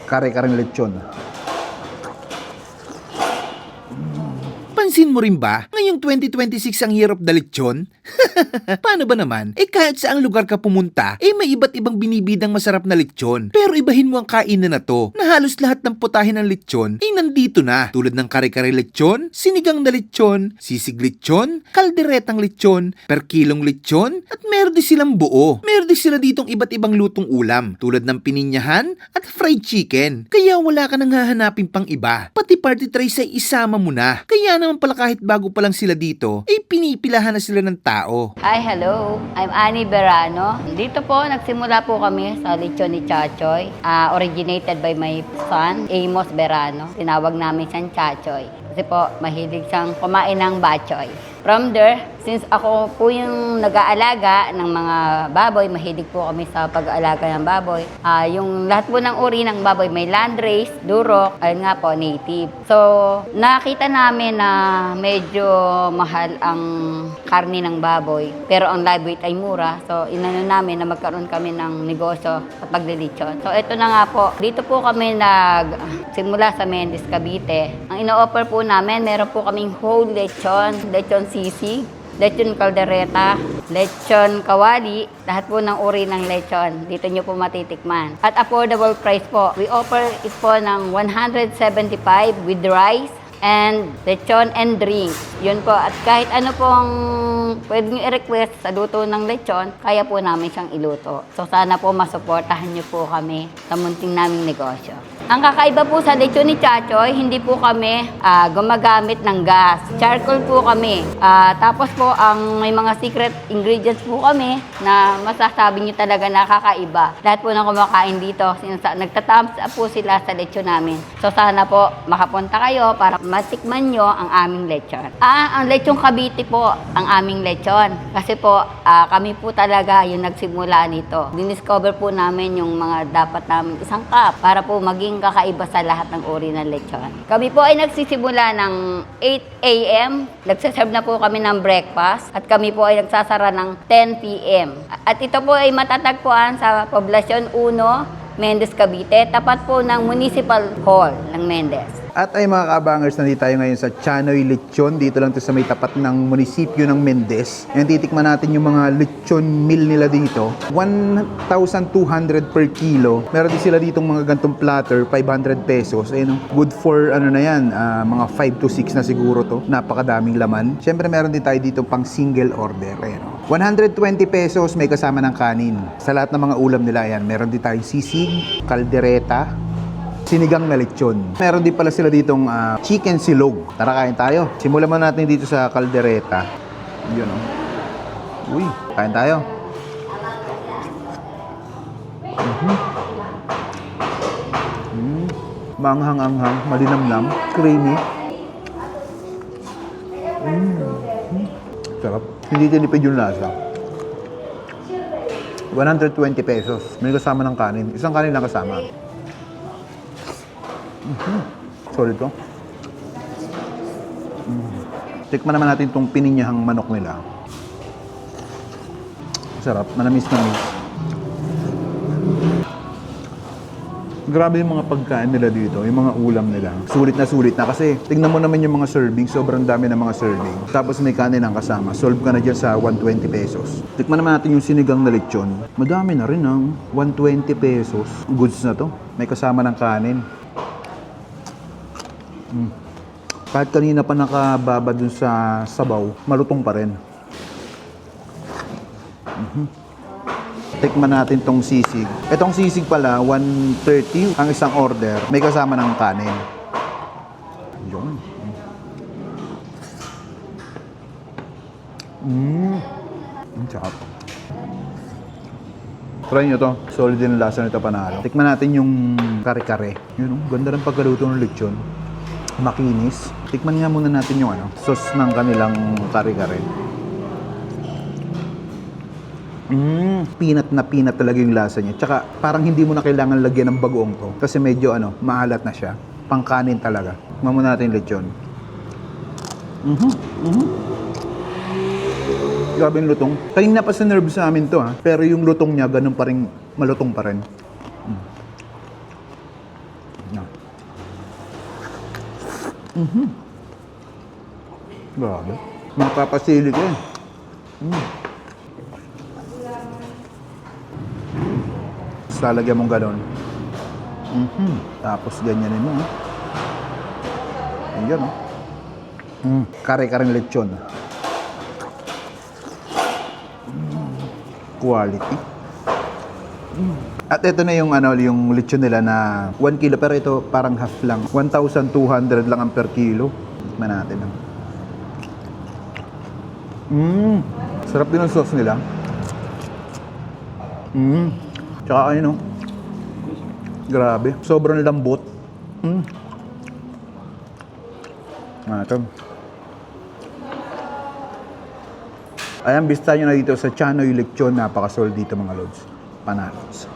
Kare-kareng lechon. Pansin mo rin ba, ngayong 2026 ang year of the lechon? Paano ba naman? Kahit saang lugar ka pumunta, may iba't ibang binibidang masarap na lechon. Pero ibahin mo ang kainan na to, na halos lahat ng putahe ng lechon nandito na. Tulad ng kare-kare lechon, sinigang na lechon, sisig lechon, kalderetang lechon, per kilong lechon, at meron din silang buo. Meron din sila ditong iba't ibang lutong ulam, tulad ng pininyahan at fried chicken. Kaya wala ka nang hahanapin pang iba. Pati party trays ay isama mo na. Kaya naman pala kahit bago pa lang sila dito, pinipilahan na sila ng tao. Hi, hello. I'm Annie Berano. Dito po, nagsimula po kami sa lechon ni Chachoy. Originated by my son, Amos Berano. Tinawag namin siyang Chachoy. Kasi po, mahilig siyang kumain ng bachoy. From there, since ako po yung nag-aalaga ng mga baboy, mahilig po kami sa pag-aalaga ng baboy. Yung lahat po ng uri ng baboy, may landrace, durok, ayun nga po, native. So, nakita namin na medyo mahal ang karne ng baboy, pero ang live weight ay mura. So, inano namin na magkaroon kami ng negosyo sa paglilitsyon. So, ito na nga po. Dito po kami simula sa Mendez, Cavite. Ang ino-offer po namin, meron po kaming whole lechon sisig, lechon caldereta, lechon kawali, lahat po ng uri ng lechon. Dito nyo po matitikman. At affordable price po. We offer it po ng 175 with rice and lechon and drink. Yun po. At kahit ano pong pwede nyo i-request sa luto ng lechon, kaya po namin siyang iluto. So sana po masuportahan nyo po kami sa munting naming negosyo. Ang kakaiba po sa lechon ni Chachoy, hindi po kami gumagamit ng gas. Charcoal po kami. Tapos po, may mga secret ingredients po kami na masasabi nyo talaga nakakaiba. Lahat po ng kumakain dito, nagtatthumbs up po sila sa lechon namin. So sana po makapunta kayo para matikman nyo ang aming lechon. Ang lechon Cavite po, ang aming lechon. Kasi po, kami po talaga yung nagsimula nito. Diniscover po namin yung mga dapat namin isang cup para po maging kakaiba sa lahat ng uri ng lechon. Kami po ay nagsisimula ng 8 a.m. Nagsaserve na po kami ng breakfast at kami po ay nagsasara ng 10 p.m. At ito po ay matatagpuan sa Poblacion 1, Mendez, Cavite, tapat po ng Municipal Hall ng Mendez. At ay mga kabangers, nandito tayo ngayon sa Chanoy Lechon. Dito lang to sa may tapat ng munisipyo ng Mendez. Ngayon titikman natin yung mga lechon meal nila dito. 1,200 per kilo. Meron din sila ditong mga gantong platter, 500 pesos. Ayun, good for ano na yan, mga 5 to 6 na siguro to. Napakadaming laman. Siyempre meron din tayo dito pang single order. Ayun, 120 pesos may kasama ng kanin. Sa lahat ng mga ulam nila yan, meron din tayong sisig, kaldereta, sinigang na lechon. Meron din pala sila ditong chicken silog. Tara, kain tayo. Simulan mo natin dito sa kaldereta. Yun, oh. Uy, kain tayo. Manghang-anghang, malinamnam, creamy. Sarap. Hindi tinipid yung lasa. 120 pesos. May kasama ng kanin. Isang kanin lang kasama. Solid to. Tikman naman natin itong pininyahang manok nila. Sarap. Manamis-namis. Grabe yung mga pagkain nila dito, yung mga ulam nila. Sulit na kasi tingnan mo naman yung mga serving, sobrang dami ng mga serving. Tapos may kanin ang kasama. Solve ka na dyan sa 120 pesos. Tikman naman natin yung sinigang na lechon. Madami na rin ang 120 pesos. Goods na to. May kasama ng kanin. Kahit kanina pa nakababa dun sa sabaw, malutong pa rin. Tikman natin tong sisig. Itong sisig pala, 130 ang isang order. May kasama ng kanin. Yun. Ang sarap. Try nyo to. Solid din ang lasa nito, panalo. Tikman natin yung kare-kare. Yun, ganda ng pagkaluto ng lechon. Makinis. Tikman nga muna natin yung sauce ng kanilang kare-kare. Peanut na peanut talaga yung lasa niya. Tsaka parang hindi mo na kailangan lagyan ng bagoong to. Kasi medyo maalat na siya. Pangkanin talaga. Tikman muna natin yung lechon. Grabe yung lutong. Kanina pa sa nerve sa amin to ha. Pero yung lutong niya, ganun pa rin, malutong pa rin. No. Grabe. Mapapasili ka yan. Lalagyan mong ganon. Tapos ganyanin mo. Ayan o. Kare-kareng lechon. Quality. At ito na yung yung lechon nila na 1 kilo pero ito parang half lang. 1,200 lang ang per kilo. Tikman natin. Sarap din ang sauce nila. Tsaka grabe. Sobrang lambot. Ito. Ayan, bista nyo na dito sa Chanoy Lechon. Napaka-solid dito mga lods. Panalos.